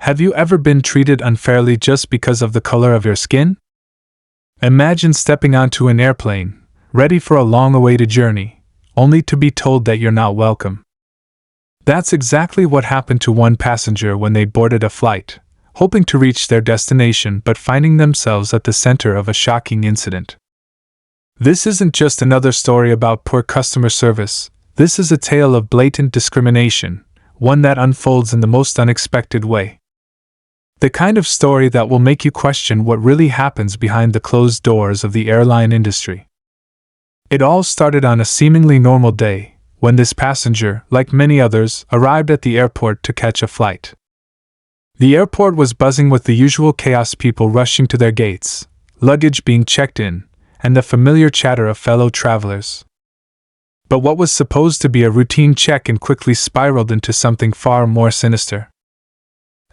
Have you ever been treated unfairly just because of the color of your skin? Imagine stepping onto an airplane, ready for a long-awaited journey, only to be told that you're not welcome. That's exactly what happened to one passenger when they boarded a flight, hoping to reach their destination but finding themselves at the center of a shocking incident. This isn't just another story about poor customer service. This is a tale of blatant discrimination, one that unfolds in the most unexpected way. The kind of story that will make you question what really happens behind the closed doors of the airline industry. It all started on a seemingly normal day, when this passenger, like many others, arrived at the airport to catch a flight. The airport was buzzing with the usual chaos, people rushing to their gates, luggage being checked in, and the familiar chatter of fellow travelers. But what was supposed to be a routine check-in quickly spiraled into something far more sinister.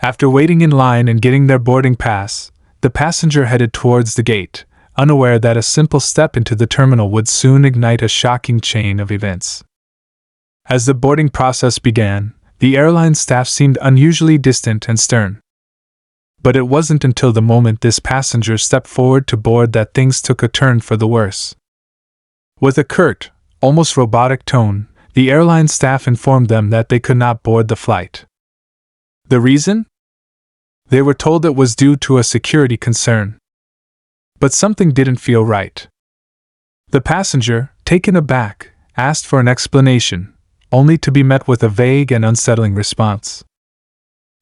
After waiting in line and getting their boarding pass, the passenger headed towards the gate, unaware that a simple step into the terminal would soon ignite a shocking chain of events. As the boarding process began, the airline staff seemed unusually distant and stern. But it wasn't until the moment this passenger stepped forward to board that things took a turn for the worse. With a curt, almost robotic tone, the airline staff informed them that they could not board the flight. The reason? They were told it was due to a security concern. But something didn't feel right. The passenger, taken aback, asked for an explanation, only to be met with a vague and unsettling response.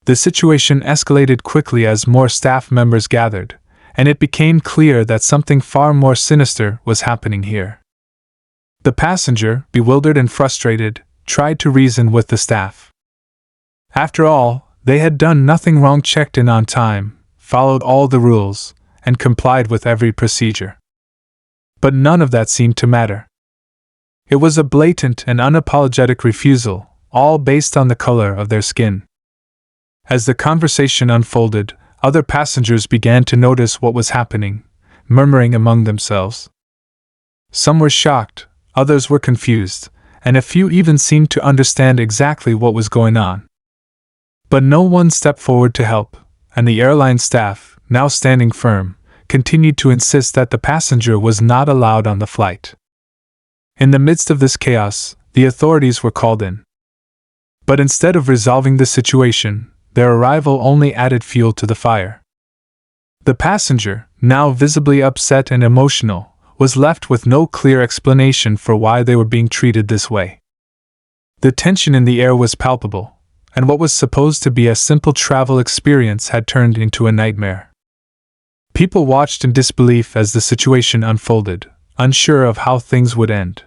The situation escalated quickly as more staff members gathered, and it became clear that something far more sinister was happening here. The passenger, bewildered and frustrated, tried to reason with the staff. After all, they had done nothing wrong, checked in on time, followed all the rules, and complied with every procedure. But none of that seemed to matter. It was a blatant and unapologetic refusal, all based on the color of their skin. As the conversation unfolded, other passengers began to notice what was happening, murmuring among themselves. Some were shocked, others were confused, and a few even seemed to understand exactly what was going on. But no one stepped forward to help, and the airline staff, now standing firm, continued to insist that the passenger was not allowed on the flight. In the midst of this chaos, the authorities were called in. But instead of resolving the situation, their arrival only added fuel to the fire. The passenger, now visibly upset and emotional, was left with no clear explanation for why they were being treated this way. The tension in the air was palpable, and what was supposed to be a simple travel experience had turned into a nightmare. People watched in disbelief as the situation unfolded, unsure of how things would end.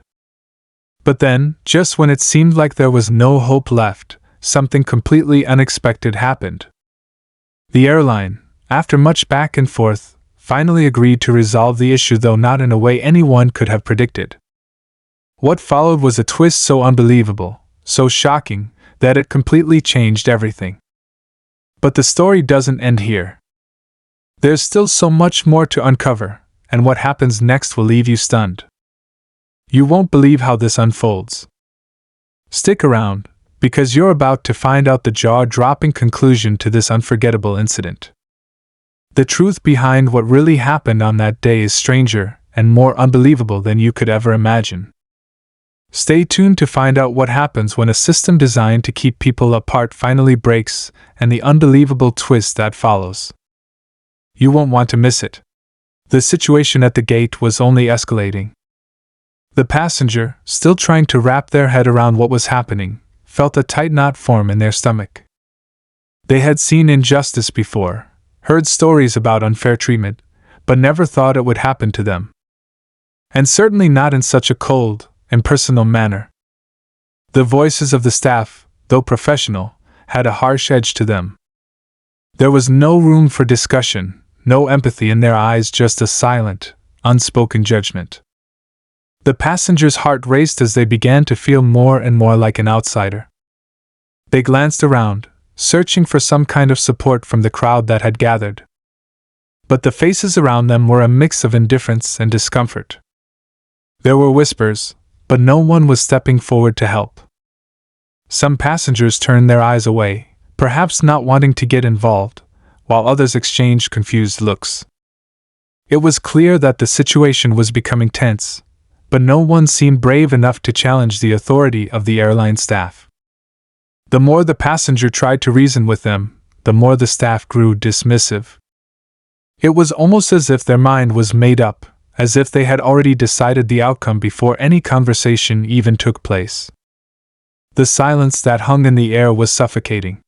But then, just when it seemed like there was no hope left, something completely unexpected happened. The airline, after much back and forth, finally agreed to resolve the issue, though not in a way anyone could have predicted. What followed was a twist so unbelievable, so shocking, that it completely changed everything. But the story doesn't end here. There's still so much more to uncover, and what happens next will leave you stunned. You won't believe how this unfolds. Stick around, because you're about to find out the jaw-dropping conclusion to this unforgettable incident. The truth behind what really happened on that day is stranger and more unbelievable than you could ever imagine. Stay tuned to find out what happens when a system designed to keep people apart finally breaks, and the unbelievable twist that follows. You won't want to miss it. The situation at the gate was only escalating. The passenger, still trying to wrap their head around what was happening, felt a tight knot form in their stomach. They had seen injustice before, heard stories about unfair treatment, but never thought it would happen to them. And certainly not in such a cold, impersonal manner. The voices of the staff, though professional, had a harsh edge to them. There was no room for discussion, no empathy in their eyes, just a silent, unspoken judgment. The passenger's heart raced as they began to feel more and more like an outsider. They glanced around, searching for some kind of support from the crowd that had gathered. But the faces around them were a mix of indifference and discomfort. There were whispers, but no one was stepping forward to help. Some passengers turned their eyes away, perhaps not wanting to get involved, while others exchanged confused looks. It was clear that the situation was becoming tense, but no one seemed brave enough to challenge the authority of the airline staff. The more the passenger tried to reason with them, the more the staff grew dismissive. It was almost as if their mind was made up, as if they had already decided the outcome before any conversation even took place. The silence that hung in the air was suffocating.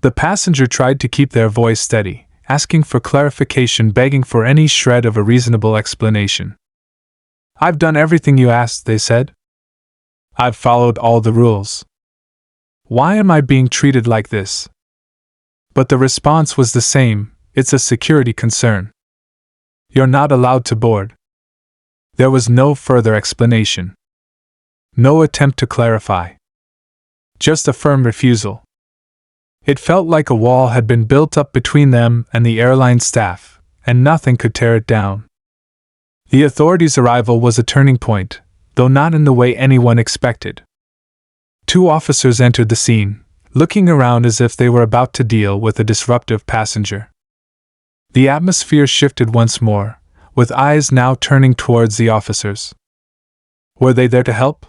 The passenger tried to keep their voice steady, asking for clarification, begging for any shred of a reasonable explanation. "I've done everything you asked," they said. "I've followed all the rules. Why am I being treated like this?" But the response was the same: "It's a security concern. You're not allowed to board." There was no further explanation. No attempt to clarify. Just a firm refusal. It felt like a wall had been built up between them and the airline staff, and nothing could tear it down. The authorities' arrival was a turning point, though not in the way anyone expected. 2 officers entered the scene, looking around as if they were about to deal with a disruptive passenger. The atmosphere shifted once more, with eyes now turning towards the officers. Were they there to help?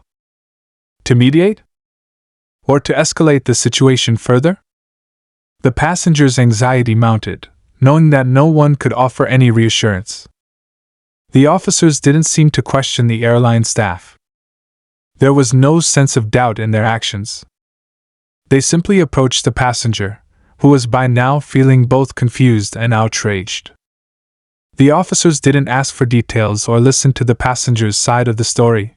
To mediate? Or to escalate the situation further? The passenger's anxiety mounted, knowing that no one could offer any reassurance. The officers didn't seem to question the airline staff. There was no sense of doubt in their actions. They simply approached the passenger, who was by now feeling both confused and outraged. The officers didn't ask for details or listen to the passenger's side of the story.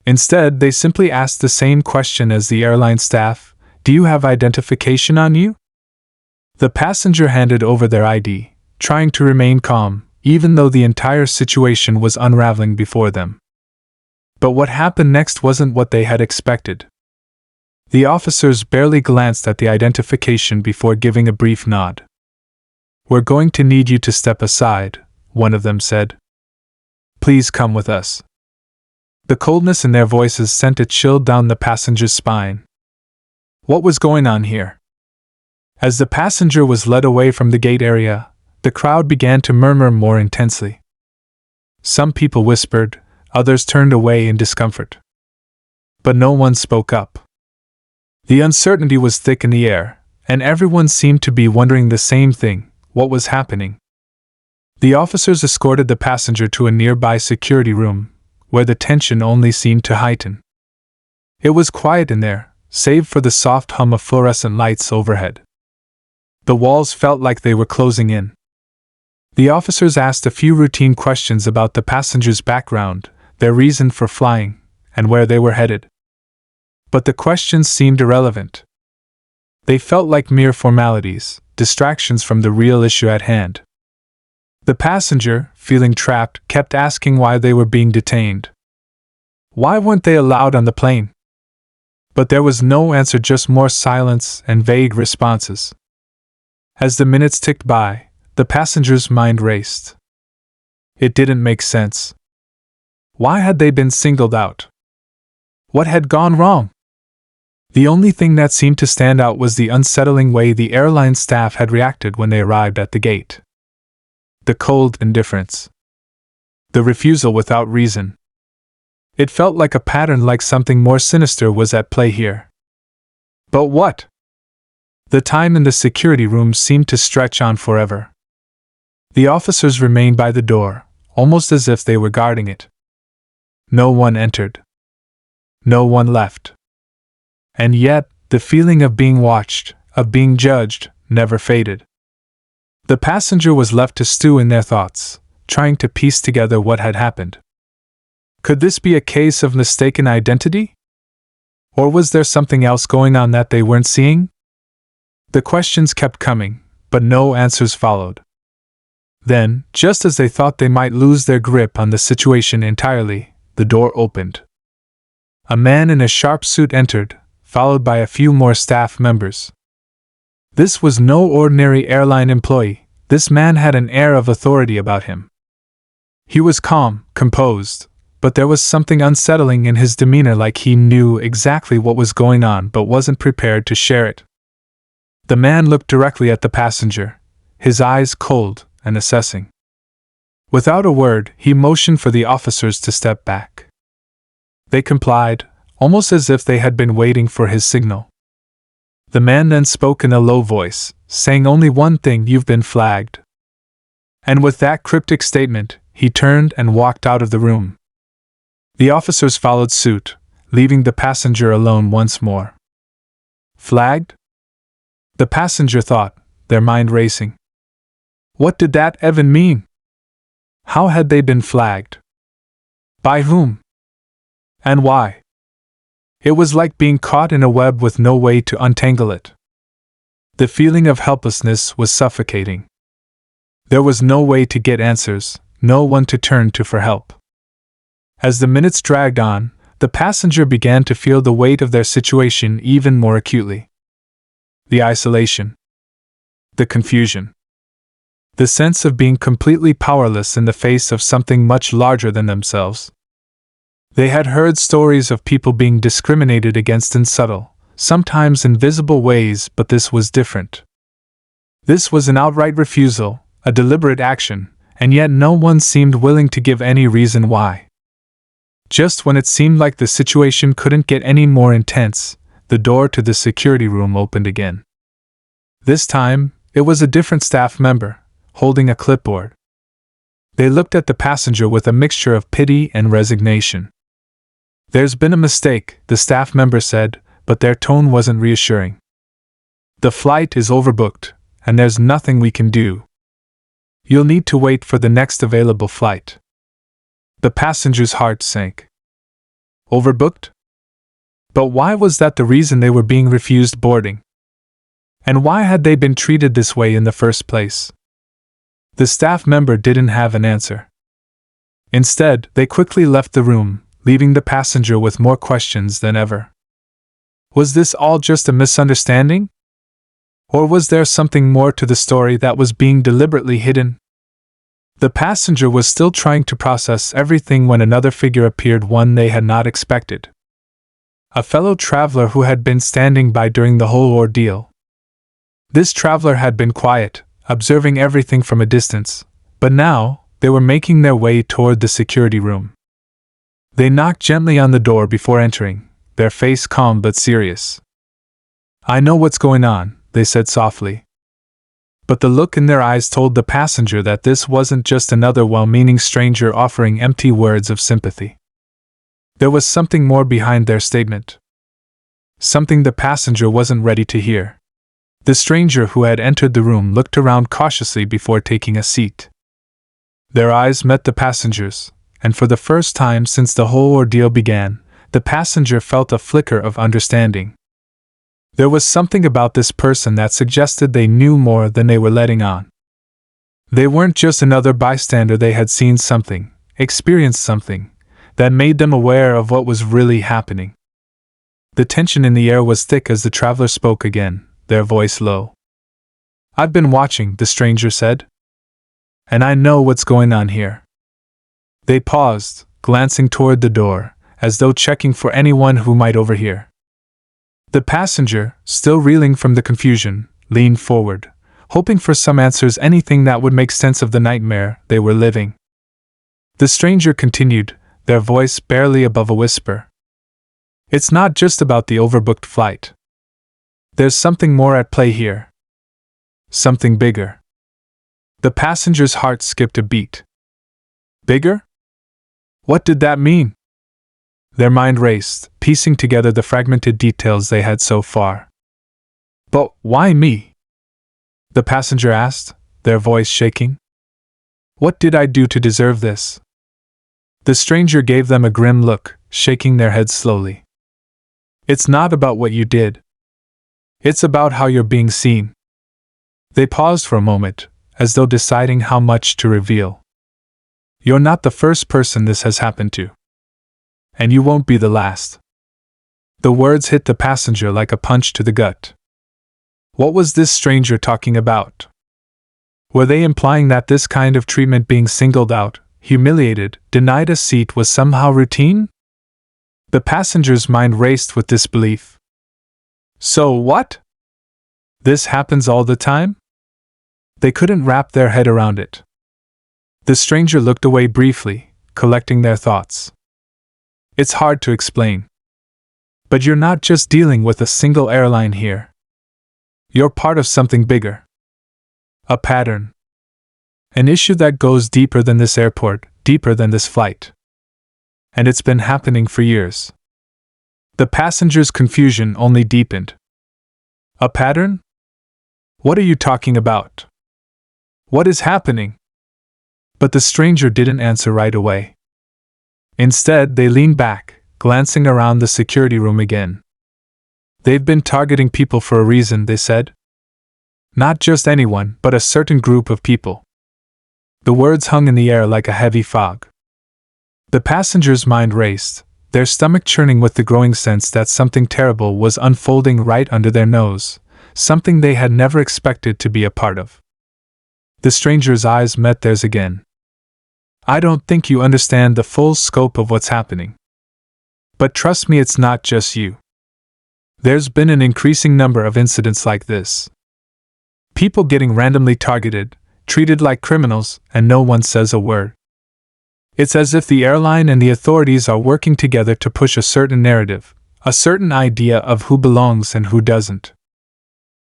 Instead, they simply asked the same question as the airline staff: "Do you have identification on you?" The passenger handed over their ID, trying to remain calm, even though the entire situation was unraveling before them. But what happened next wasn't what they had expected. The officers barely glanced at the identification before giving a brief nod. "We're going to need you to step aside," one of them said. "Please come with us." The coldness in their voices sent a chill down the passenger's spine. What was going on here? As the passenger was led away from the gate area, the crowd began to murmur more intensely. Some people whispered, others turned away in discomfort. But no one spoke up. The uncertainty was thick in the air, and everyone seemed to be wondering the same thing: what was happening? The officers escorted the passenger to a nearby security room, where the tension only seemed to heighten. It was quiet in there, save for the soft hum of fluorescent lights overhead. The walls felt like they were closing in. The officers asked a few routine questions about the passenger's background, their reason for flying, and where they were headed. But the questions seemed irrelevant. They felt like mere formalities, distractions from the real issue at hand. The passenger, feeling trapped, kept asking why they were being detained. Why weren't they allowed on the plane? But there was no answer, just more silence and vague responses. As the minutes ticked by, the passenger's mind raced. It didn't make sense. Why had they been singled out? What had gone wrong? The only thing that seemed to stand out was the unsettling way the airline staff had reacted when they arrived at the gate. The cold indifference. The refusal without reason. It felt like a pattern, like something more sinister was at play here. But what? The time in the security room seemed to stretch on forever. The officers remained by the door, almost as if they were guarding it. No one entered. No one left. And yet, the feeling of being watched, of being judged, never faded. The passenger was left to stew in their thoughts, trying to piece together what had happened. Could this be a case of mistaken identity? Or was there something else going on that they weren't seeing? The questions kept coming, but no answers followed. Then, just as they thought they might lose their grip on the situation entirely, the door opened. A man in a sharp suit entered, followed by a few more staff members. This was no ordinary airline employee. This man had an air of authority about him. He was calm, composed, but there was something unsettling in his demeanor, like he knew exactly what was going on but wasn't prepared to share it. The man looked directly at the passenger, his eyes cold and assessing. Without a word, he motioned for the officers to step back. They complied, almost as if they had been waiting for his signal. The man then spoke in a low voice, saying only one thing: "You've been flagged." And with that cryptic statement, he turned and walked out of the room. The officers followed suit, leaving the passenger alone once more. Flagged? The passenger thought, their mind racing. What did that even mean? How had they been flagged? By whom? And why? It was like being caught in a web with no way to untangle it. The feeling of helplessness was suffocating. There was no way to get answers, no one to turn to for help. As the minutes dragged on, the passenger began to feel the weight of their situation even more acutely. The isolation. The confusion. The sense of being completely powerless in the face of something much larger than themselves. They had heard stories of people being discriminated against in subtle, sometimes invisible ways, but this was different. This was an outright refusal, a deliberate action, and yet no one seemed willing to give any reason why. Just when it seemed like the situation couldn't get any more intense, the door to the security room opened again. This time, it was a different staff member, holding a clipboard. They looked at the passenger with a mixture of pity and resignation. "There's been a mistake," the staff member said, but their tone wasn't reassuring. "The flight is overbooked, and there's nothing we can do. You'll need to wait for the next available flight." The passenger's heart sank. Overbooked? But why was that the reason they were being refused boarding? And why had they been treated this way in the first place? The staff member didn't have an answer. Instead, they quickly left the room, leaving the passenger with more questions than ever. Was this all just a misunderstanding? Or was there something more to the story that was being deliberately hidden? The passenger was still trying to process everything when another figure appeared, one they had not expected. A fellow traveler who had been standing by during the whole ordeal. This traveler had been quiet, observing everything from a distance, but now, they were making their way toward the security room. They knocked gently on the door before entering, their face calm but serious. "I know what's going on," they said softly. But the look in their eyes told the passenger that this wasn't just another well-meaning stranger offering empty words of sympathy. There was something more behind their statement. Something the passenger wasn't ready to hear. The stranger who had entered the room looked around cautiously before taking a seat. Their eyes met the passenger's, and for the first time since the whole ordeal began, the passenger felt a flicker of understanding. There was something about this person that suggested they knew more than they were letting on. They weren't just another bystander, they had seen something, experienced something, that made them aware of what was really happening. The tension in the air was thick as the traveler spoke again, their voice low. "I've been watching," the stranger said. "And I know what's going on here." They paused, glancing toward the door, as though checking for anyone who might overhear. The passenger, still reeling from the confusion, leaned forward, hoping for some answers, anything that would make sense of the nightmare they were living. The stranger continued, their voice barely above a whisper. "It's not just about the overbooked flight. There's something more at play here. Something bigger." The passenger's heart skipped a beat. Bigger? What did that mean? Their mind raced, piecing together the fragmented details they had so far. "But why me?" the passenger asked, their voice shaking. "What did I do to deserve this?" The stranger gave them a grim look, shaking their heads slowly. "It's not about what you did. It's about how you're being seen." They paused for a moment, as though deciding how much to reveal. "You're not the first person this has happened to. And you won't be the last." The words hit the passenger like a punch to the gut. What was this stranger talking about? Were they implying that this kind of treatment, being singled out, humiliated, denied a seat, was somehow routine? The passenger's mind raced with disbelief. "So what?" This happens all the time? They couldn't wrap their head around it. The stranger looked away briefly, collecting their thoughts. It's hard to explain. But you're not just dealing with a single airline here. You're part of something bigger. A pattern. An issue that goes deeper than this airport, deeper than this flight. And it's been happening for years. The passengers' confusion only deepened. A pattern? What are you talking about? What is happening? But the stranger didn't answer right away. Instead, they leaned back, glancing around the security room again. They've been targeting people for a reason, they said. Not just anyone, but a certain group of people. The words hung in the air like a heavy fog. The passenger's mind raced, their stomach churning with the growing sense that something terrible was unfolding right under their nose, something they had never expected to be a part of. The stranger's eyes met theirs again. I don't think you understand the full scope of what's happening. But trust me, it's not just you. There's been an increasing number of incidents like this. People getting randomly targeted, treated like criminals, and no one says a word. It's as if the airline and the authorities are working together to push a certain narrative, a certain idea of who belongs and who doesn't.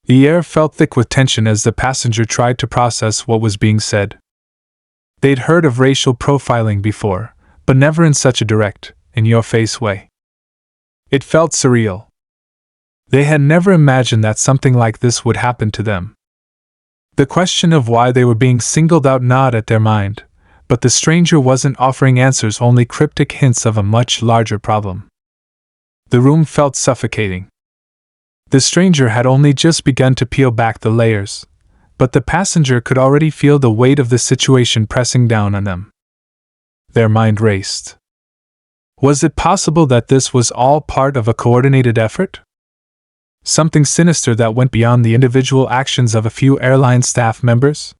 The air felt thick with tension as the passenger tried to process what was being said. They'd heard of racial profiling before, but never in such a direct, in-your-face way. It felt surreal. They had never imagined that something like this would happen to them. The question of why they were being singled out gnawed at their mind, but the stranger wasn't offering answers, only cryptic hints of a much larger problem. The room felt suffocating. The stranger had only just begun to peel back the layers, but the passenger could already feel the weight of the situation pressing down on them. Their mind raced. Was it possible that this was all part of a coordinated effort? Something sinister that went beyond the individual actions of a few airline staff members?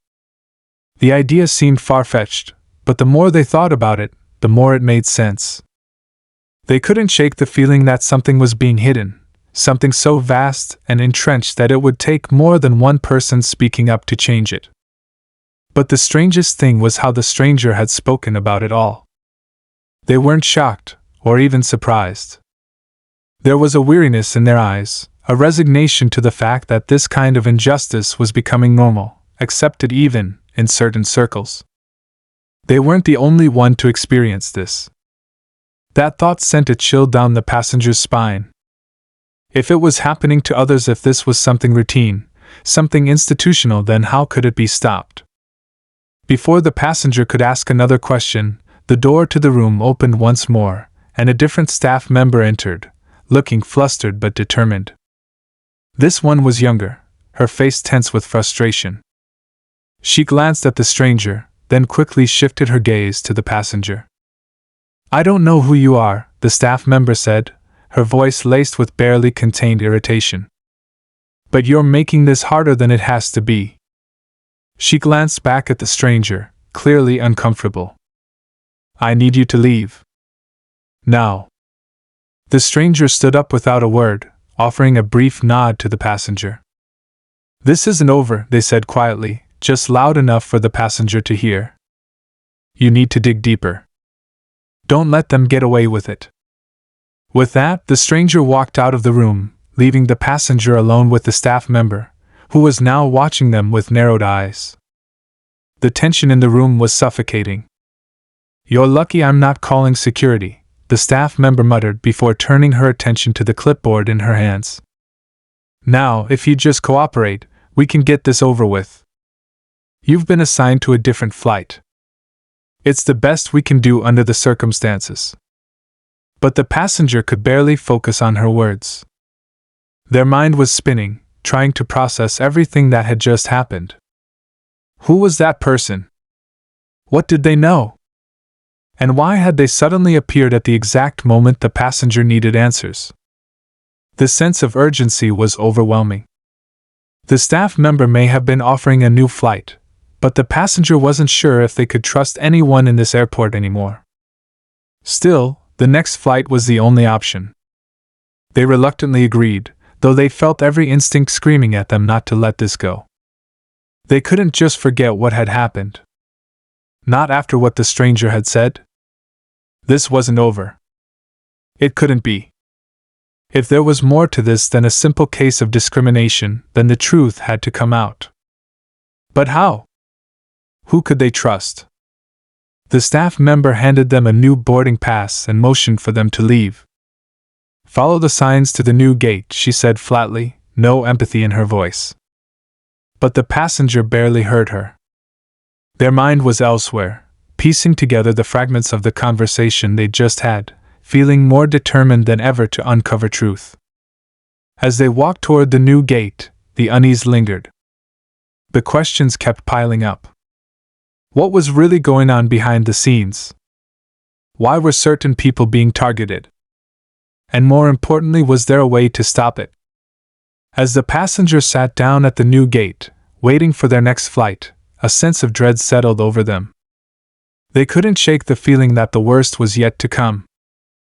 The idea seemed far-fetched, but the more they thought about it, the more it made sense. They couldn't shake the feeling that something was being hidden, something so vast and entrenched that it would take more than one person speaking up to change it. But the strangest thing was how the stranger had spoken about it all. They weren't shocked, or even surprised. There was a weariness in their eyes, a resignation to the fact that this kind of injustice was becoming normal, accepted even in certain circles. They weren't the only one to experience this. That thought sent a chill down the passenger's spine. If it was happening to others, if this was something routine, something institutional, then how could it be stopped? Before the passenger could ask another question, the door to the room opened once more, and a different staff member entered, looking flustered but determined. This one was younger, her face tense with frustration. She glanced at the stranger, then quickly shifted her gaze to the passenger. I don't know who you are, the staff member said, her voice laced with barely contained irritation. But you're making this harder than it has to be. She glanced back at the stranger, clearly uncomfortable. I need you to leave. Now. The stranger stood up without a word, offering a brief nod to the passenger. This isn't over, they said quietly, just loud enough for the passenger to hear. You need to dig deeper. Don't let them get away with it. With that, the stranger walked out of the room, leaving the passenger alone with the staff member, who was now watching them with narrowed eyes. The tension in the room was suffocating. You're lucky I'm not calling security, the staff member muttered before turning her attention to the clipboard in her hands. Now, if you just cooperate, we can get this over with. You've been assigned to a different flight. It's the best we can do under the circumstances. But the passenger could barely focus on her words. Their mind was spinning, trying to process everything that had just happened. Who was that person? What did they know? And why had they suddenly appeared at the exact moment the passenger needed answers? The sense of urgency was overwhelming. The staff member may have been offering a new flight, but the passenger wasn't sure if they could trust anyone in this airport anymore. Still, the next flight was the only option. They reluctantly agreed, though they felt every instinct screaming at them not to let this go. They couldn't just forget what had happened. Not after what the stranger had said. This wasn't over. It couldn't be. If there was more to this than a simple case of discrimination, then the truth had to come out. But how? Who could they trust? The staff member handed them a new boarding pass and motioned for them to leave. "Follow the signs to the new gate," she said flatly, no empathy in her voice. But the passenger barely heard her. Their mind was elsewhere, piecing together the fragments of the conversation they'd just had, feeling more determined than ever to uncover truth. As they walked toward the new gate, the unease lingered. The questions kept piling up. What was really going on behind the scenes? Why were certain people being targeted? And more importantly, was there a way to stop it? As the passengers sat down at the new gate, waiting for their next flight, a sense of dread settled over them. They couldn't shake the feeling that the worst was yet to come.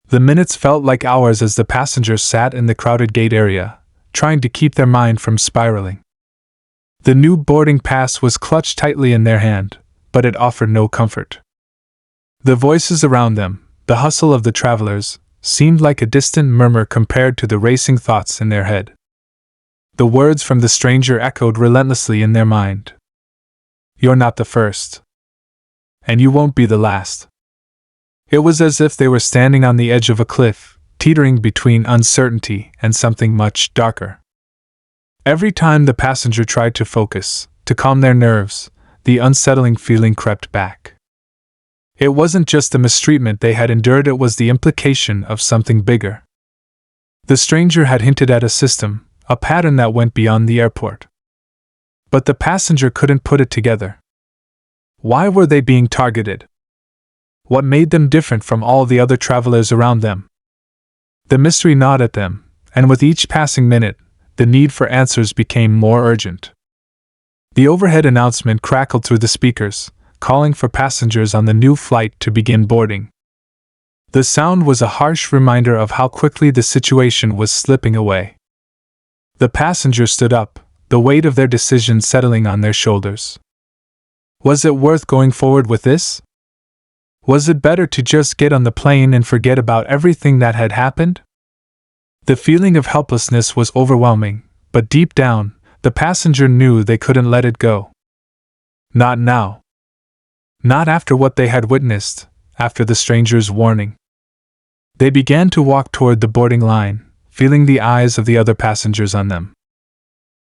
The minutes felt like hours as the passengers sat in the crowded gate area, trying to keep their mind from spiraling. The new boarding pass was clutched tightly in their hand, but it offered no comfort. The voices around them, the hustle of the travelers, seemed like a distant murmur compared to the racing thoughts in their head. The words from the stranger echoed relentlessly in their mind. "You're not the first. And you won't be the last." It was as if they were standing on the edge of a cliff, teetering between uncertainty and something much darker. Every time the passenger tried to focus, to calm their nerves, the unsettling feeling crept back. It wasn't just the mistreatment they had endured, it was the implication of something bigger. The stranger had hinted at a system, a pattern that went beyond the airport. But the passenger couldn't put it together. Why were they being targeted? What made them different from all the other travelers around them? The mystery gnawed at them, and with each passing minute, the need for answers became more urgent. The overhead announcement crackled through the speakers, calling for passengers on the new flight to begin boarding. The sound was a harsh reminder of how quickly the situation was slipping away. The passengers stood up, the weight of their decision settling on their shoulders. Was it worth going forward with this? Was it better to just get on the plane and forget about everything that had happened? The feeling of helplessness was overwhelming, but deep down, the passenger knew they couldn't let it go. Not now. Not after what they had witnessed, after the stranger's warning. They began to walk toward the boarding line, feeling the eyes of the other passengers on them.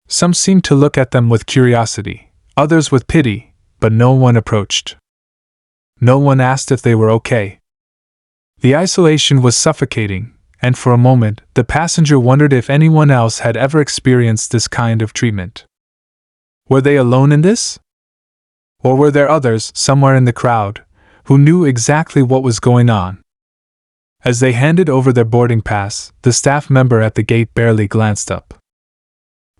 Some seemed to look at them with curiosity, others with pity, but no one approached. No one asked if they were okay. The isolation was suffocating, and for a moment, the passenger wondered if anyone else had ever experienced this kind of treatment. Were they alone in this? Or were there others, somewhere in the crowd, who knew exactly what was going on? As they handed over their boarding pass, the staff member at the gate barely glanced up.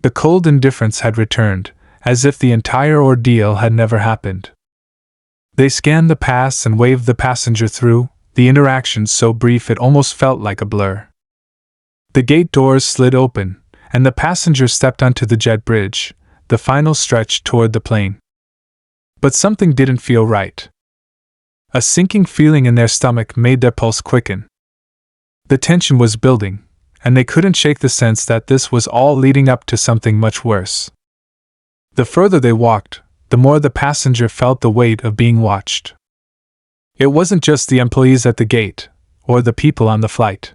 The cold indifference had returned, as if the entire ordeal had never happened. They scanned the pass and waved the passenger through, the interaction so brief it almost felt like a blur. The gate doors slid open, and the passenger stepped onto the jet bridge, the final stretch toward the plane. But something didn't feel right. A sinking feeling in their stomach made their pulse quicken. The tension was building, and they couldn't shake the sense that this was all leading up to something much worse. The further they walked, the more the passenger felt the weight of being watched. It wasn't just the employees at the gate, or the people on the flight.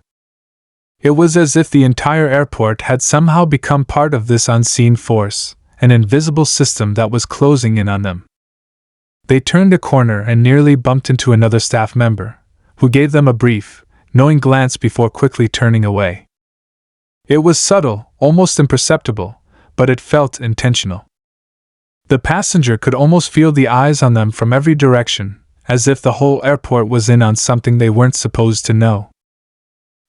It was as if the entire airport had somehow become part of this unseen force, an invisible system that was closing in on them. They turned a corner and nearly bumped into another staff member, who gave them a brief, knowing glance before quickly turning away. It was subtle, almost imperceptible, but it felt intentional. The passenger could almost feel the eyes on them from every direction, as if the whole airport was in on something they weren't supposed to know.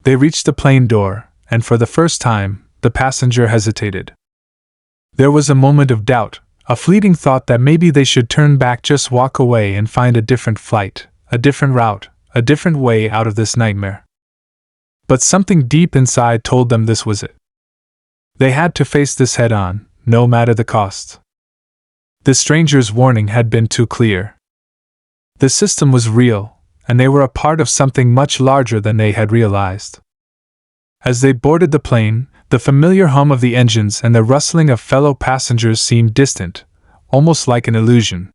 They reached the plane door, and for the first time, the passenger hesitated. There was a moment of doubt, a fleeting thought that maybe they should turn back, just walk away and find a different flight, a different route, a different way out of this nightmare. But something deep inside told them this was it. They had to face this head on, no matter the cost. The stranger's warning had been too clear. The system was real, and they were a part of something much larger than they had realized. As they boarded the plane, the familiar hum of the engines and the rustling of fellow passengers seemed distant, almost like an illusion.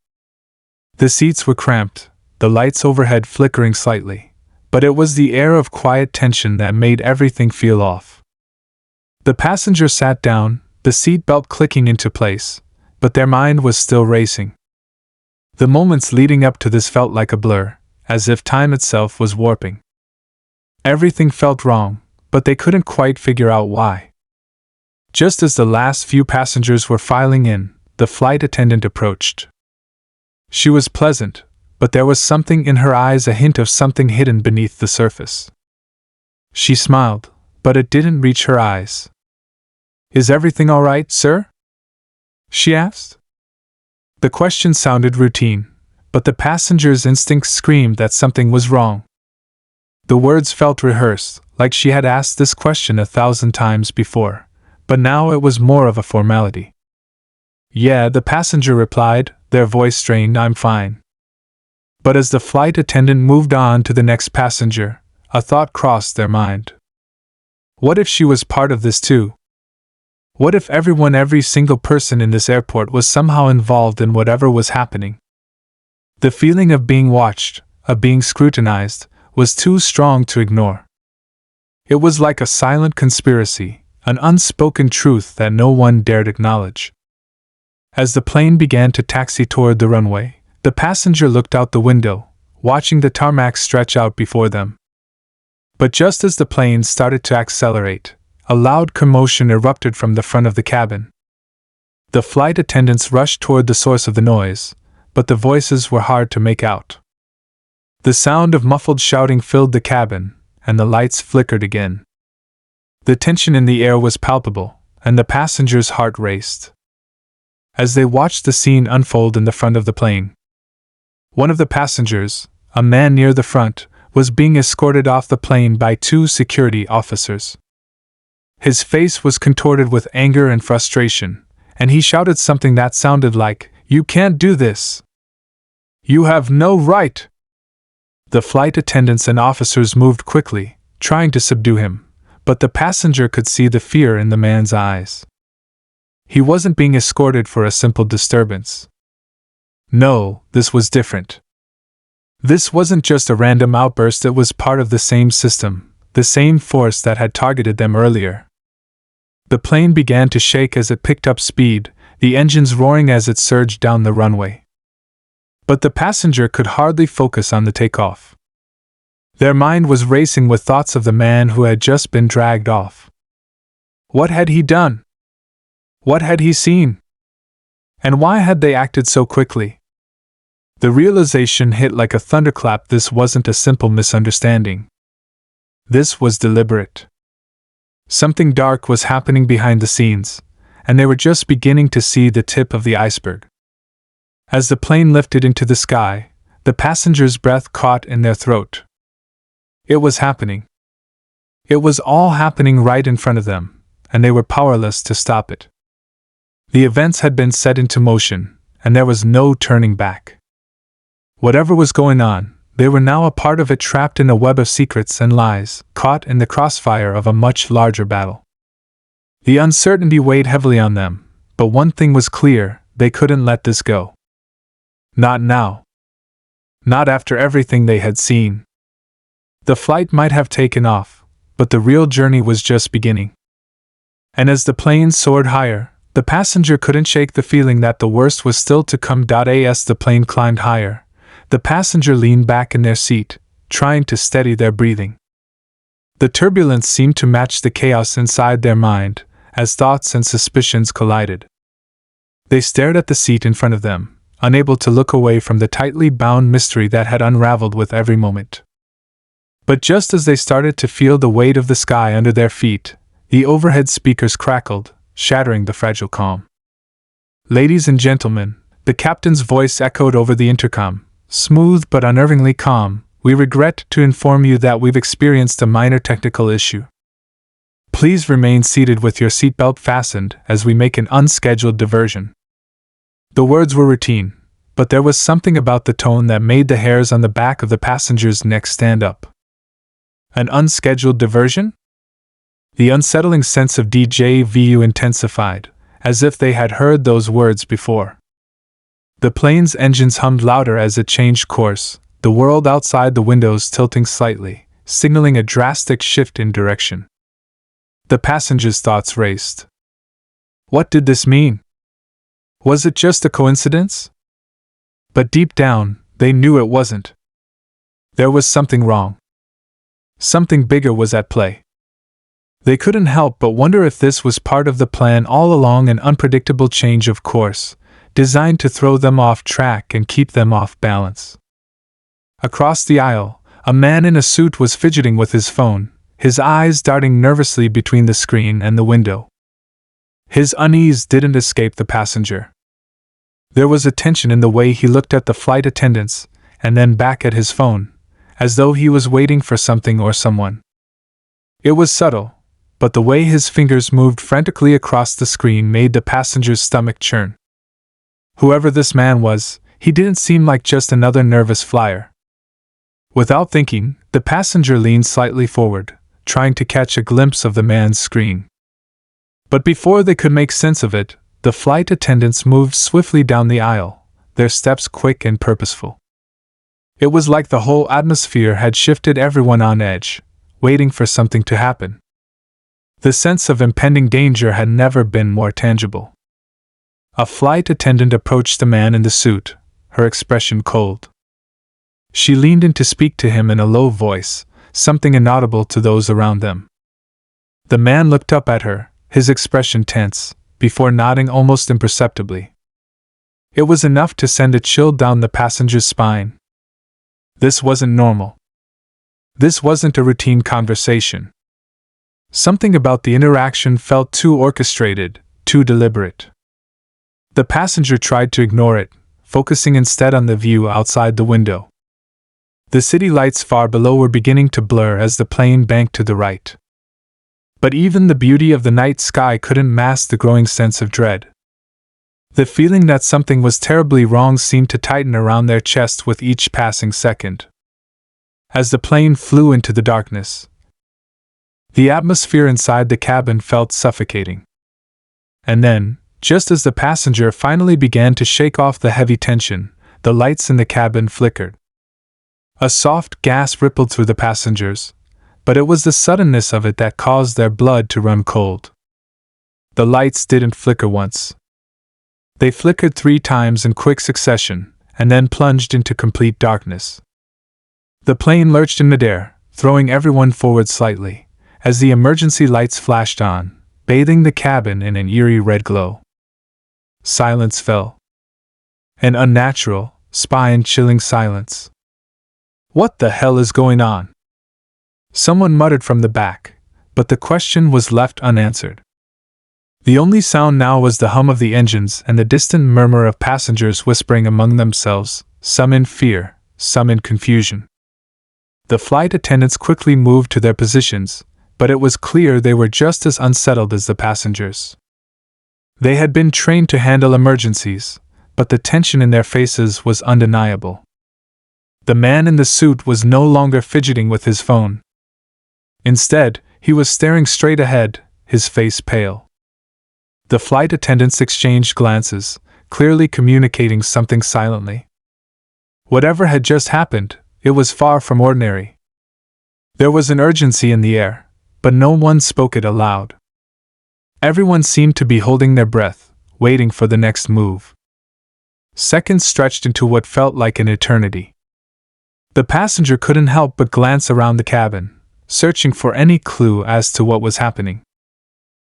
The seats were cramped, the lights overhead flickering slightly, but it was the air of quiet tension that made everything feel off. The passenger sat down, the seat belt clicking into place, but their mind was still racing. The moments leading up to this felt like a blur, as if time itself was warping. Everything felt wrong, but they couldn't quite figure out why. Just as the last few passengers were filing in, the flight attendant approached. She was pleasant, but there was something in her eyes, a hint of something hidden beneath the surface. She smiled, but it didn't reach her eyes. "Is everything all right, sir?" she asked. The question sounded routine, but the passenger's instincts screamed that something was wrong. The words felt rehearsed, like she had asked this question 1,000 times before, but now it was more of a formality. "Yeah," the passenger replied, their voice strained, "I'm fine." But as the flight attendant moved on to the next passenger, a thought crossed their mind. What if she was part of this too? What if every single person in this airport was somehow involved in whatever was happening? The feeling of being watched, of being scrutinized, was too strong to ignore. It was like a silent conspiracy, an unspoken truth that no one dared acknowledge. As the plane began to taxi toward the runway, the passenger looked out the window, watching the tarmac stretch out before them. But just as the plane started to accelerate, a loud commotion erupted from the front of the cabin. The flight attendants rushed toward the source of the noise, but the voices were hard to make out. The sound of muffled shouting filled the cabin, and the lights flickered again. The tension in the air was palpable, and the passenger's heart raced. As they watched the scene unfold in the front of the plane, one of the passengers, a man near the front, was being escorted off the plane by 2 security officers. His face was contorted with anger and frustration, and he shouted something that sounded like, "You can't do this! You have no right!" The flight attendants and officers moved quickly, trying to subdue him, but the passenger could see the fear in the man's eyes. He wasn't being escorted for a simple disturbance. No, this was different. This wasn't just a random outburst, it was part of the same system, the same force that had targeted them earlier. The plane began to shake as it picked up speed, the engines roaring as it surged down the runway. But the passenger could hardly focus on the takeoff. Their mind was racing with thoughts of the man who had just been dragged off. What had he done? What had he seen? And why had they acted so quickly? The realization hit like a thunderclap. This wasn't a simple misunderstanding. This was deliberate. Something dark was happening behind the scenes, and they were just beginning to see the tip of the iceberg. As the plane lifted into the sky, the passengers' breath caught in their throat. It was happening. It was all happening right in front of them, and they were powerless to stop it. The events had been set into motion, and there was no turning back. Whatever was going on, they were now a part of it, trapped in a web of secrets and lies, caught in the crossfire of a much larger battle. The uncertainty weighed heavily on them, but one thing was clear: they couldn't let this go. Not now. Not after everything they had seen. The flight might have taken off, but the real journey was just beginning. And as the plane soared higher, the passenger couldn't shake the feeling that the worst was still to come. As the plane climbed higher, the passenger leaned back in their seat, trying to steady their breathing. The turbulence seemed to match the chaos inside their mind, as thoughts and suspicions collided. They stared at the seat in front of them, unable to look away from the tightly bound mystery that had unraveled with every moment. But just as they started to feel the weight of the sky under their feet, the overhead speakers crackled, shattering the fragile calm. "Ladies and gentlemen," the captain's voice echoed over the intercom, smooth but unnervingly calm, "we regret to inform you that we've experienced a minor technical issue. Please remain seated with your seatbelt fastened as we make an unscheduled diversion. The words were routine, but there was something about the tone that made the hairs on the back of the passenger's neck stand up. An unscheduled diversion? The unsettling sense of déjà vu intensified, as if they had heard those words before. The plane's engines hummed louder as it changed course, the world outside the windows tilting slightly, signaling a drastic shift in direction. The passengers' thoughts raced. What did this mean? Was it just a coincidence? But deep down, they knew it wasn't. There was something wrong. Something bigger was at play. They couldn't help but wonder if this was part of the plan all along, an unpredictable change of course, designed to throw them off track and keep them off balance. Across the aisle, a man in a suit was fidgeting with his phone, his eyes darting nervously between the screen and the window. His unease didn't escape the passenger. There was a tension in the way he looked at the flight attendants, and then back at his phone, as though he was waiting for something or someone. It was subtle, but the way his fingers moved frantically across the screen made the passenger's stomach churn. Whoever this man was, he didn't seem like just another nervous flyer. Without thinking, the passenger leaned slightly forward, trying to catch a glimpse of the man's screen. But before they could make sense of it, the flight attendants moved swiftly down the aisle, their steps quick and purposeful. It was like the whole atmosphere had shifted, everyone on edge, waiting for something to happen. The sense of impending danger had never been more tangible. A flight attendant approached the man in the suit, her expression cold. She leaned in to speak to him in a low voice, something inaudible to those around them. The man looked up at her, his expression tense, before nodding almost imperceptibly. It was enough to send a chill down the passenger's spine. This wasn't normal. This wasn't a routine conversation. Something about the interaction felt too orchestrated, too deliberate. The passenger tried to ignore it, focusing instead on the view outside the window. The city lights far below were beginning to blur as the plane banked to the right. But even the beauty of the night sky couldn't mask the growing sense of dread. The feeling that something was terribly wrong seemed to tighten around their chests with each passing second. As the plane flew into the darkness, the atmosphere inside the cabin felt suffocating. And then, just as the passenger finally began to shake off the heavy tension, the lights in the cabin flickered. A soft gasp rippled through the passengers, but it was the suddenness of it that caused their blood to run cold. The lights didn't flicker once. They flickered 3 times in quick succession, and then plunged into complete darkness. The plane lurched in midair, throwing everyone forward slightly, as the emergency lights flashed on, bathing the cabin in an eerie red glow. Silence fell. An unnatural, spine-chilling silence. "What the hell is going on?" someone muttered from the back, but the question was left unanswered. The only sound now was the hum of the engines and the distant murmur of passengers whispering among themselves, some in fear, some in confusion. The flight attendants quickly moved to their positions, but it was clear they were just as unsettled as the passengers. They had been trained to handle emergencies, but the tension in their faces was undeniable. The man in the suit was no longer fidgeting with his phone. Instead, he was staring straight ahead, his face pale. The flight attendants exchanged glances, clearly communicating something silently. Whatever had just happened, it was far from ordinary. There was an urgency in the air, but no one spoke it aloud. Everyone seemed to be holding their breath, waiting for the next move. Seconds stretched into what felt like an eternity. The passenger couldn't help but glance around the cabin, searching for any clue as to what was happening.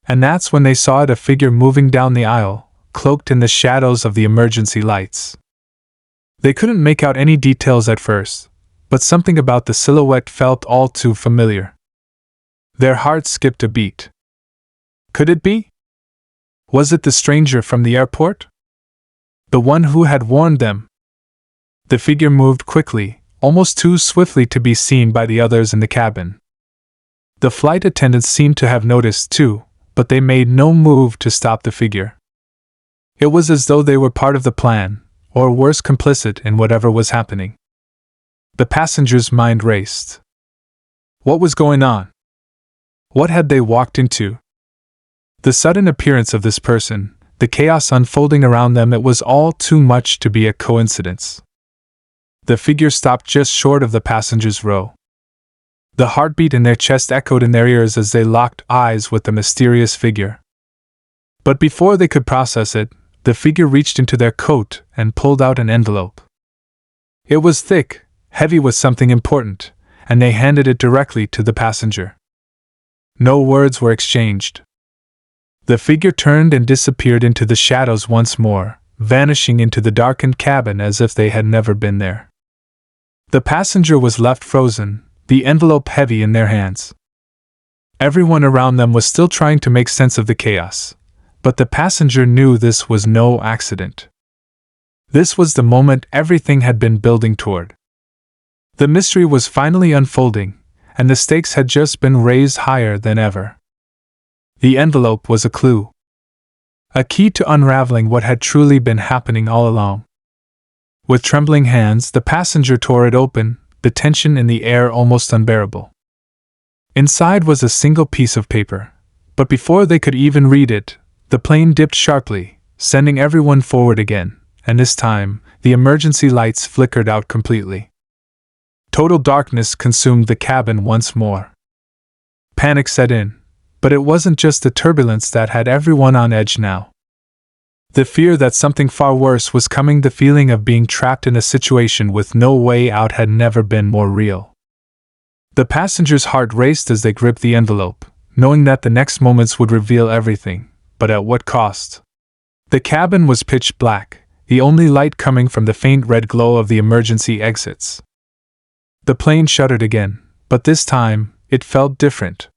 And that's when they saw a figure moving down the aisle, cloaked in the shadows of the emergency lights. They couldn't make out any details at first, but something about the silhouette felt all too familiar. Their hearts skipped a beat. Could it be? Was it the stranger from the airport? The one who had warned them? The figure moved quickly, almost too swiftly to be seen by the others in the cabin. The flight attendants seemed to have noticed too, but they made no move to stop the figure. It was as though they were part of the plan, or worse, complicit in whatever was happening. The passenger's mind raced. What was going on? What had they walked into? The sudden appearance of this person, the chaos unfolding around them, it was all too much to be a coincidence. The figure stopped just short of the passengers' row. The heartbeat in their chest echoed in their ears as they locked eyes with the mysterious figure. But before they could process it, the figure reached into their coat and pulled out an envelope. It was thick, heavy with something important, and they handed it directly to the passenger. No words were exchanged. The figure turned and disappeared into the shadows once more, vanishing into the darkened cabin as if they had never been there. The passenger was left frozen, the envelope heavy in their hands. Everyone around them was still trying to make sense of the chaos, but the passenger knew this was no accident. This was the moment everything had been building toward. The mystery was finally unfolding, and the stakes had just been raised higher than ever. The envelope was a clue. A key to unraveling what had truly been happening all along. With trembling hands, the passenger tore it open, the tension in the air almost unbearable. Inside was a single piece of paper, but before they could even read it, the plane dipped sharply, sending everyone forward again, and this time, the emergency lights flickered out completely. Total darkness consumed the cabin once more. Panic set in, but it wasn't just the turbulence that had everyone on edge now. The fear that something far worse was coming, the feeling of being trapped in a situation with no way out had never been more real. The passenger's heart raced as they gripped the envelope, knowing that the next moments would reveal everything, but at what cost? The cabin was pitch black, the only light coming from the faint red glow of the emergency exits. The plane shuddered again, but this time, it felt different.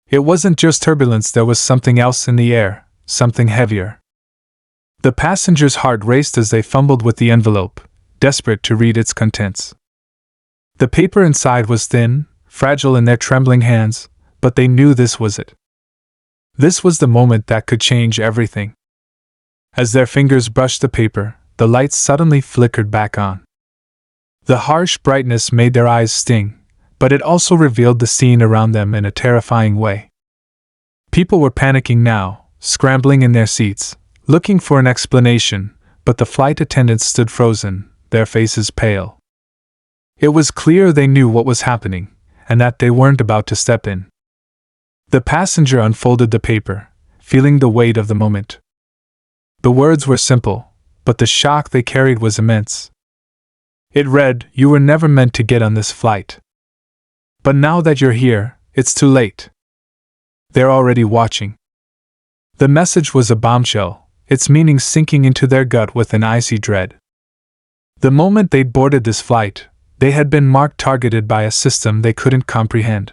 It wasn't just turbulence, there was something else in the air, something heavier. The passenger's heart raced as they fumbled with the envelope, desperate to read its contents. The paper inside was thin, fragile in their trembling hands, but they knew this was it. This was the moment that could change everything. As their fingers brushed the paper, the lights suddenly flickered back on. The harsh brightness made their eyes sting, but it also revealed the scene around them in a terrifying way. People were panicking now, scrambling in their seats, looking for an explanation, but the flight attendants stood frozen, their faces pale. It was clear they knew what was happening, and that they weren't about to step in. The passenger unfolded the paper, feeling the weight of the moment. The words were simple, but the shock they carried was immense. It read, "You were never meant to get on this flight. But now that you're here, it's too late. They're already watching." The message was a bombshell, its meaning sinking into their gut with an icy dread. The moment they'd boarded this flight, they had been marked, targeted by a system they couldn't comprehend.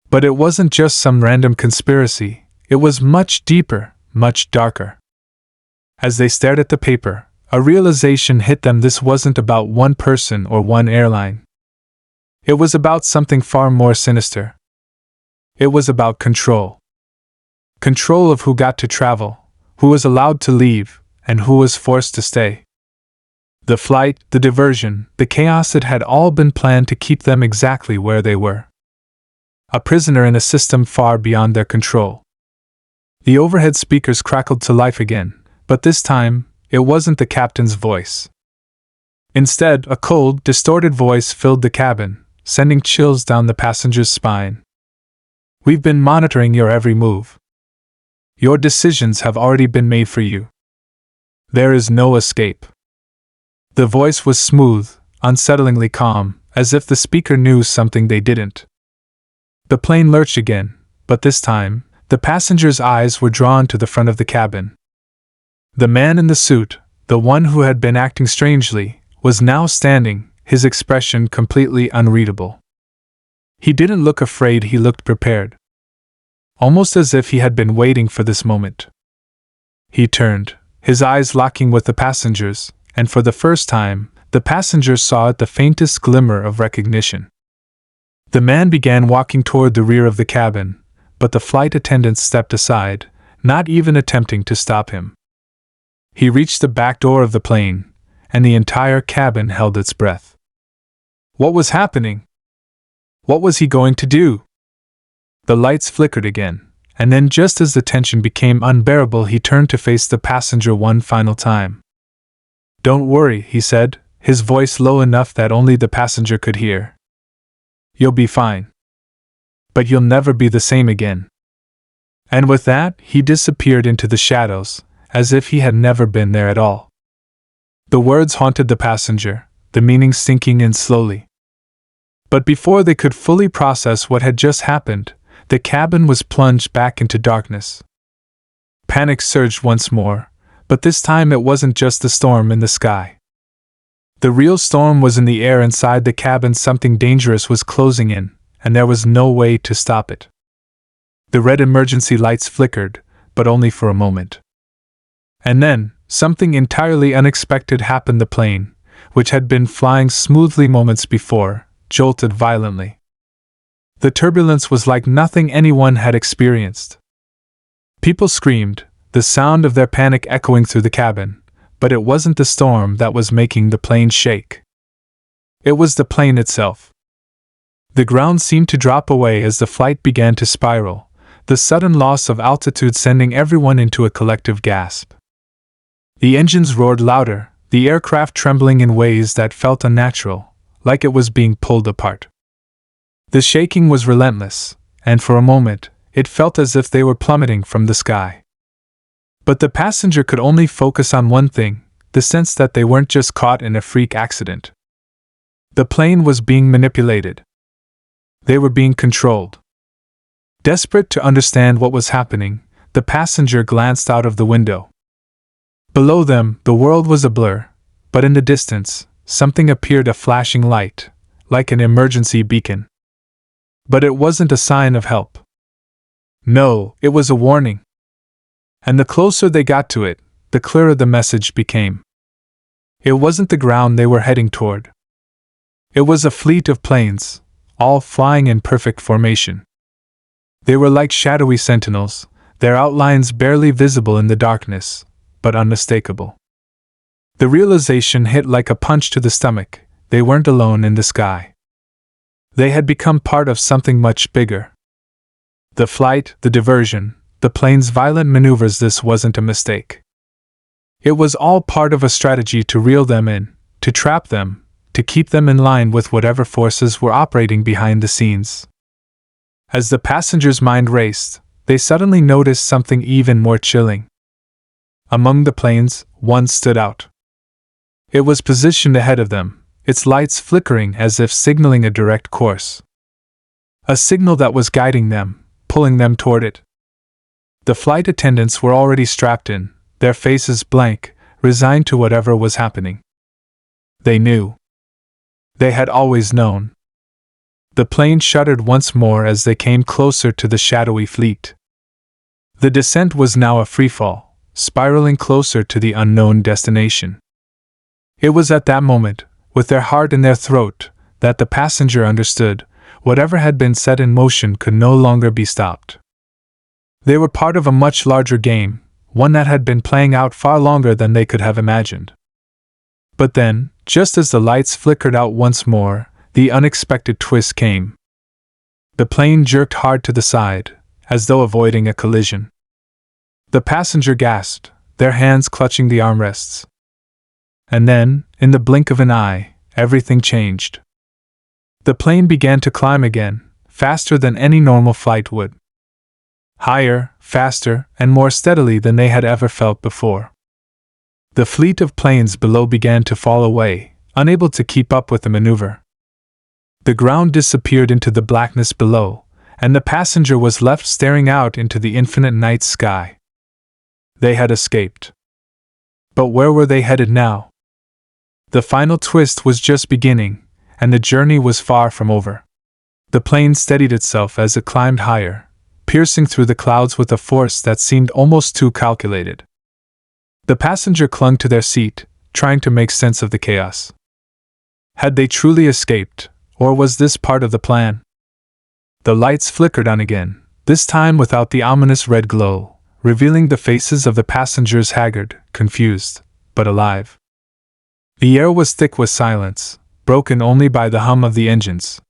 But it wasn't just some random conspiracy, it was much deeper, much darker. As they stared at the paper, a realization hit them. This wasn't about one person or one airline. It was about something far more sinister. It was about control. Control of who got to travel, who was allowed to leave, and who was forced to stay. The flight, the diversion, the chaos, it had all been planned to keep them exactly where they were. A prisoner in a system far beyond their control. The overhead speakers crackled to life again, but this time, it wasn't the captain's voice. Instead, a cold, distorted voice filled the cabin, sending chills down the passenger's spine. "We've been monitoring your every move. Your decisions have already been made for you. There is no escape." The voice was smooth, unsettlingly calm, as if the speaker knew something they didn't. The plane lurched again, but this time, the passengers' eyes were drawn to the front of the cabin. The man in the suit, the one who had been acting strangely, was now standing, his expression completely unreadable. He didn't look afraid, he looked prepared. Almost as if he had been waiting for this moment. He turned, his eyes locking with the passengers, and for the first time, the passengers saw it, the faintest glimmer of recognition. The man began walking toward the rear of the cabin, but the flight attendants stepped aside, not even attempting to stop him. He reached the back door of the plane, and the entire cabin held its breath. What was happening? What was he going to do? The lights flickered again, and then just as the tension became unbearable, he turned to face the passenger one final time. "Don't worry," he said, his voice low enough that only the passenger could hear. "You'll be fine. But you'll never be the same again." And with that, he disappeared into the shadows, as if he had never been there at all. The words haunted the passenger, the meaning sinking in slowly. But before they could fully process what had just happened, the cabin was plunged back into darkness. Panic surged once more, but this time it wasn't just the storm in the sky. The real storm was in the air inside the cabin. Something dangerous was closing in, and there was no way to stop it. The red emergency lights flickered, but only for a moment. And then, something entirely unexpected happened. The plane, which had been flying smoothly moments before, jolted violently. The turbulence was like nothing anyone had experienced. People screamed, the sound of their panic echoing through the cabin, but it wasn't the storm that was making the plane shake. It was the plane itself. The ground seemed to drop away as the flight began to spiral, the sudden loss of altitude sending everyone into a collective gasp. The engines roared louder, the aircraft trembling in ways that felt unnatural, like it was being pulled apart. The shaking was relentless, and for a moment, it felt as if they were plummeting from the sky. But the passenger could only focus on one thing, the sense that they weren't just caught in a freak accident. The plane was being manipulated. They were being controlled. Desperate to understand what was happening, the passenger glanced out of the window. Below them, the world was a blur, but in the distance, something appeared, a flashing light, like an emergency beacon. But it wasn't a sign of help. No, it was a warning. And the closer they got to it, the clearer the message became. It wasn't the ground they were heading toward. It was a fleet of planes, all flying in perfect formation. They were like shadowy sentinels, their outlines barely visible in the darkness, but unmistakable. The realization hit like a punch to the stomach. They weren't alone in the sky. They had become part of something much bigger. The flight, the diversion, the plane's violent maneuvers, this wasn't a mistake. It was all part of a strategy to reel them in, to trap them, to keep them in line with whatever forces were operating behind the scenes. As the passenger's mind raced, they suddenly noticed something even more chilling. Among the planes, one stood out. It was positioned ahead of them, its lights flickering as if signaling a direct course. A signal that was guiding them, pulling them toward it. The flight attendants were already strapped in, their faces blank, resigned to whatever was happening. They knew. They had always known. The plane shuddered once more as they came closer to the shadowy fleet. The descent was now a freefall, spiraling closer to the unknown destination. It was at that moment, with their heart in their throat, that the passenger understood, whatever had been set in motion could no longer be stopped. They were part of a much larger game, one that had been playing out far longer than they could have imagined. But then, just as the lights flickered out once more, the unexpected twist came. The plane jerked hard to the side, as though avoiding a collision. The passenger gasped, their hands clutching the armrests. And then, in the blink of an eye, everything changed. The plane began to climb again, faster than any normal flight would. Higher, faster, and more steadily than they had ever felt before. The fleet of planes below began to fall away, unable to keep up with the maneuver. The ground disappeared into the blackness below, and the passenger was left staring out into the infinite night sky. They had escaped. But where were they headed now? The final twist was just beginning, and the journey was far from over. The plane steadied itself as it climbed higher, piercing through the clouds with a force that seemed almost too calculated. The passenger clung to their seat, trying to make sense of the chaos. Had they truly escaped, or was this part of the plan? The lights flickered on again, this time without the ominous red glow, revealing the faces of the passengers haggard, confused, but alive. The air was thick with silence, broken only by the hum of the engines.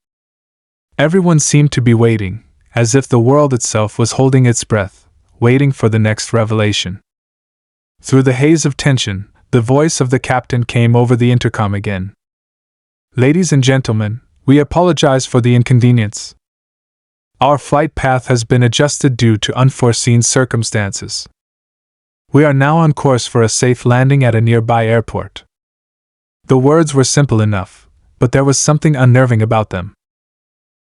Everyone seemed to be waiting, as if the world itself was holding its breath, waiting for the next revelation. Through the haze of tension, the voice of the captain came over the intercom again. "Ladies and gentlemen, we apologize for the inconvenience. Our flight path has been adjusted due to unforeseen circumstances. We are now on course for a safe landing at a nearby airport." The words were simple enough, but there was something unnerving about them.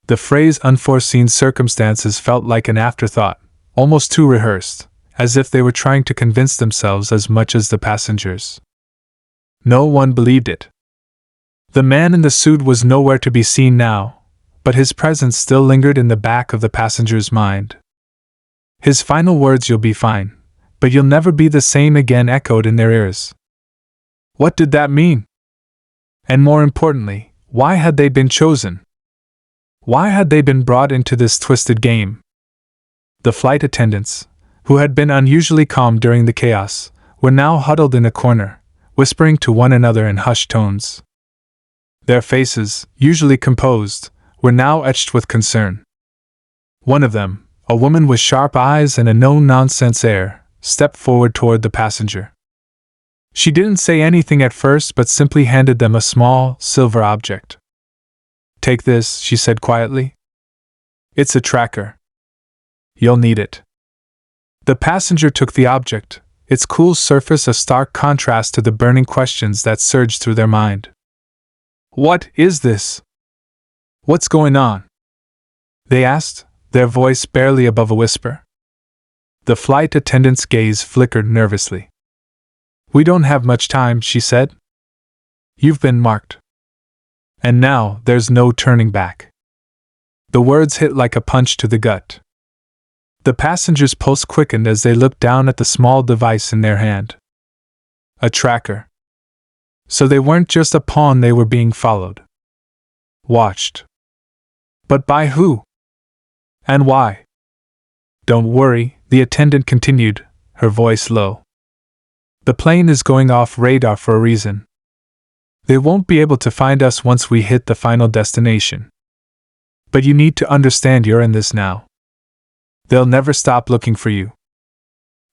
The phrase "unforeseen circumstances" felt like an afterthought, almost too rehearsed, as if they were trying to convince themselves as much as the passengers. No one believed it. The man in the suit was nowhere to be seen now, but his presence still lingered in the back of the passenger's mind. His final words, "You'll be fine, but you'll never be the same again," echoed in their ears. What did that mean? And more importantly, why had they been chosen? Why had they been brought into this twisted game? The flight attendants, who had been unusually calm during the chaos, were now huddled in a corner, whispering to one another in hushed tones. Their faces, usually composed, were now etched with concern. One of them, a woman with sharp eyes and a no-nonsense air, stepped forward toward the passenger. She didn't say anything at first but simply handed them a small, silver object. "Take this," she said quietly. "It's a tracker. You'll need it." The passenger took the object, its cool surface a stark contrast to the burning questions that surged through their mind. "What is this? What's going on?" they asked, their voice barely above a whisper. The flight attendant's gaze flickered nervously. "We don't have much time," she said. "You've been marked. And now there's no turning back." The words hit like a punch to the gut. The passenger's pulse quickened as they looked down at the small device in their hand. A tracker. So they weren't just a pawn, they were being followed. Watched. But by who? And why? "Don't worry," the attendant continued, her voice low. "The plane is going off radar for a reason. They won't be able to find us once we hit the final destination. But you need to understand you're in this now. They'll never stop looking for you."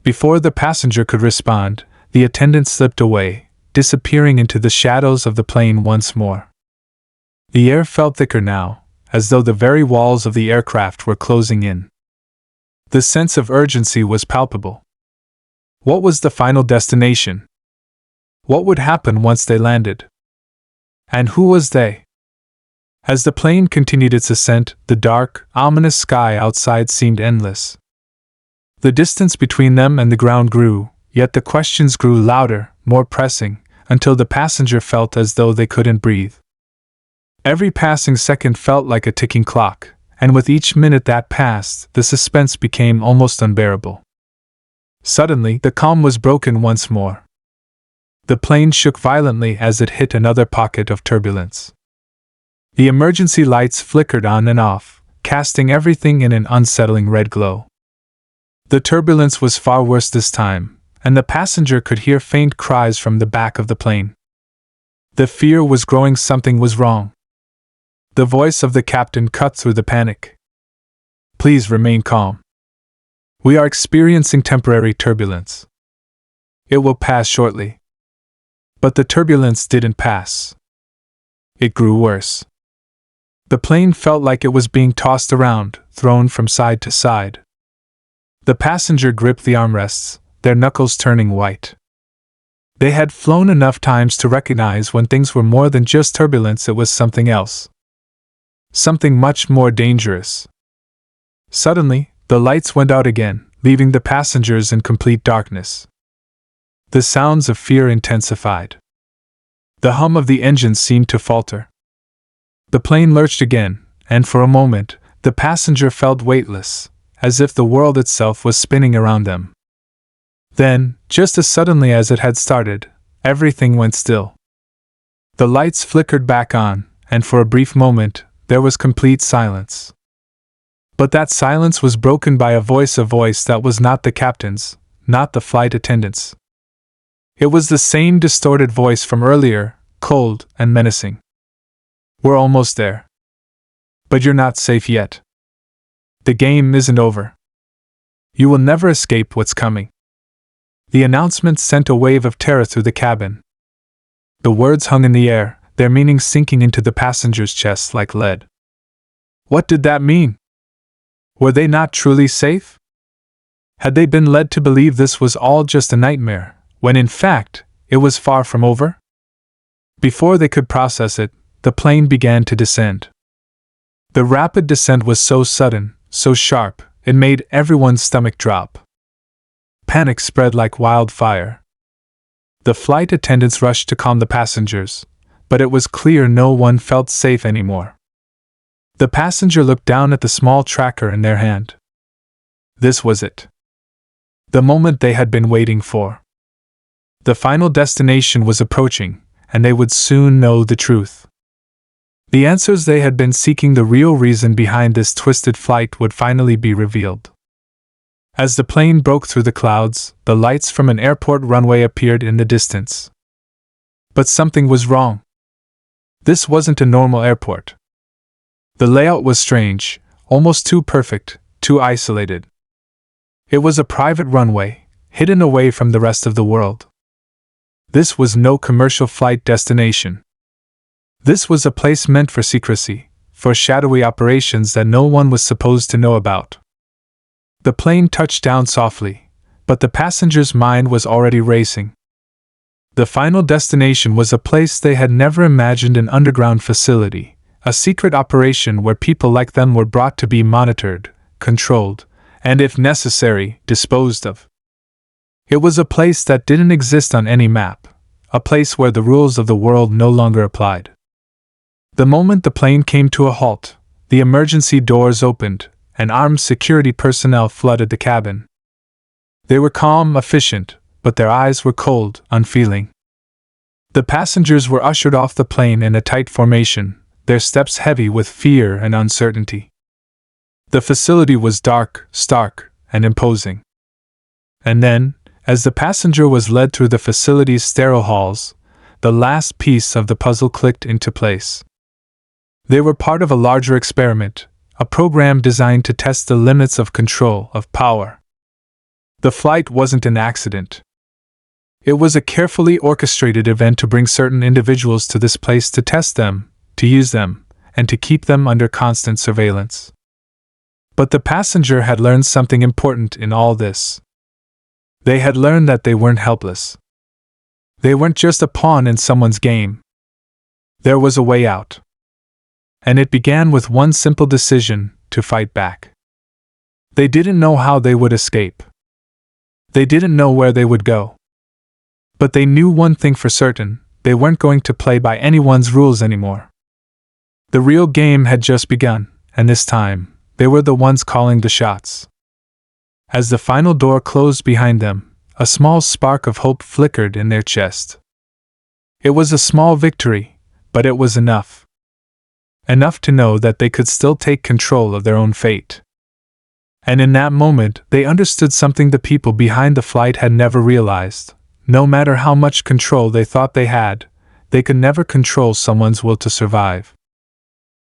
Before the passenger could respond, the attendant slipped away, disappearing into the shadows of the plane once more. The air felt thicker now, as though the very walls of the aircraft were closing in. The sense of urgency was palpable. What was the final destination? What would happen once they landed? And who was they? As the plane continued its ascent, the dark, ominous sky outside seemed endless. The distance between them and the ground grew, yet the questions grew louder, more pressing, until the passenger felt as though they couldn't breathe. Every passing second felt like a ticking clock, and with each minute that passed, the suspense became almost unbearable. Suddenly, the calm was broken once more. The plane shook violently as it hit another pocket of turbulence. The emergency lights flickered on and off, casting everything in an unsettling red glow. The turbulence was far worse this time, and the passenger could hear faint cries from the back of the plane. The fear was growing, something was wrong. The voice of the captain cut through the panic. "Please remain calm. We are experiencing temporary turbulence. It will pass shortly." But the turbulence didn't pass. It grew worse. The plane felt like it was being tossed around, thrown from side to side. The passenger gripped the armrests, their knuckles turning white. They had flown enough times to recognize when things were more than just turbulence, it was something else. Something much more dangerous. Suddenly, the lights went out again, leaving the passengers in complete darkness. The sounds of fear intensified. The hum of the engines seemed to falter. The plane lurched again, and for a moment, the passenger felt weightless, as if the world itself was spinning around them. Then, just as suddenly as it had started, everything went still. The lights flickered back on, and for a brief moment, there was complete silence. But that silence was broken by a voice that was not the captain's, not the flight attendant's. It was the same distorted voice from earlier, cold and menacing. "We're almost there. But you're not safe yet. The game isn't over. You will never escape what's coming." The announcement sent a wave of terror through the cabin. The words hung in the air, their meaning sinking into the passengers' chests like lead. What did that mean? Were they not truly safe? Had they been led to believe this was all just a nightmare, when in fact, it was far from over? Before they could process it, the plane began to descend. The rapid descent was so sudden, so sharp, it made everyone's stomach drop. Panic spread like wildfire. The flight attendants rushed to calm the passengers, but it was clear no one felt safe anymore. The passenger looked down at the small tracker in their hand. This was it. The moment they had been waiting for. The final destination was approaching, and they would soon know the truth. The answers they had been seeking, the real reason behind this twisted flight, would finally be revealed. As the plane broke through the clouds, the lights from an airport runway appeared in the distance. But something was wrong. This wasn't a normal airport. The layout was strange, almost too perfect, too isolated. It was a private runway, hidden away from the rest of the world. This was no commercial flight destination. This was a place meant for secrecy, for shadowy operations that no one was supposed to know about. The plane touched down softly, but the passenger's mind was already racing. The final destination was a place they had never imagined, an underground facility, a secret operation where people like them were brought to be monitored, controlled, and if necessary, disposed of. It was a place that didn't exist on any map, a place where the rules of the world no longer applied. The moment the plane came to a halt, the emergency doors opened, and armed security personnel flooded the cabin. They were calm, efficient, but their eyes were cold, unfeeling. The passengers were ushered off the plane in a tight formation, their steps heavy with fear and uncertainty. The facility was dark, stark, and imposing. And then, as the passenger was led through the facility's sterile halls, the last piece of the puzzle clicked into place. They were part of a larger experiment, a program designed to test the limits of control, of power. The flight wasn't an accident. It was a carefully orchestrated event to bring certain individuals to this place, to test them, to use them, and to keep them under constant surveillance. But the passenger had learned something important in all this. They had learned that they weren't helpless. They weren't just a pawn in someone's game. There was a way out. And it began with one simple decision: to fight back. They didn't know how they would escape. They didn't know where they would go. But they knew one thing for certain: they weren't going to play by anyone's rules anymore. The real game had just begun, and this time, they were the ones calling the shots. As the final door closed behind them, a small spark of hope flickered in their chest. It was a small victory, but it was enough. Enough to know that they could still take control of their own fate. And in that moment, they understood something the people behind the flight had never realized. No matter how much control they thought they had, they could never control someone's will to survive.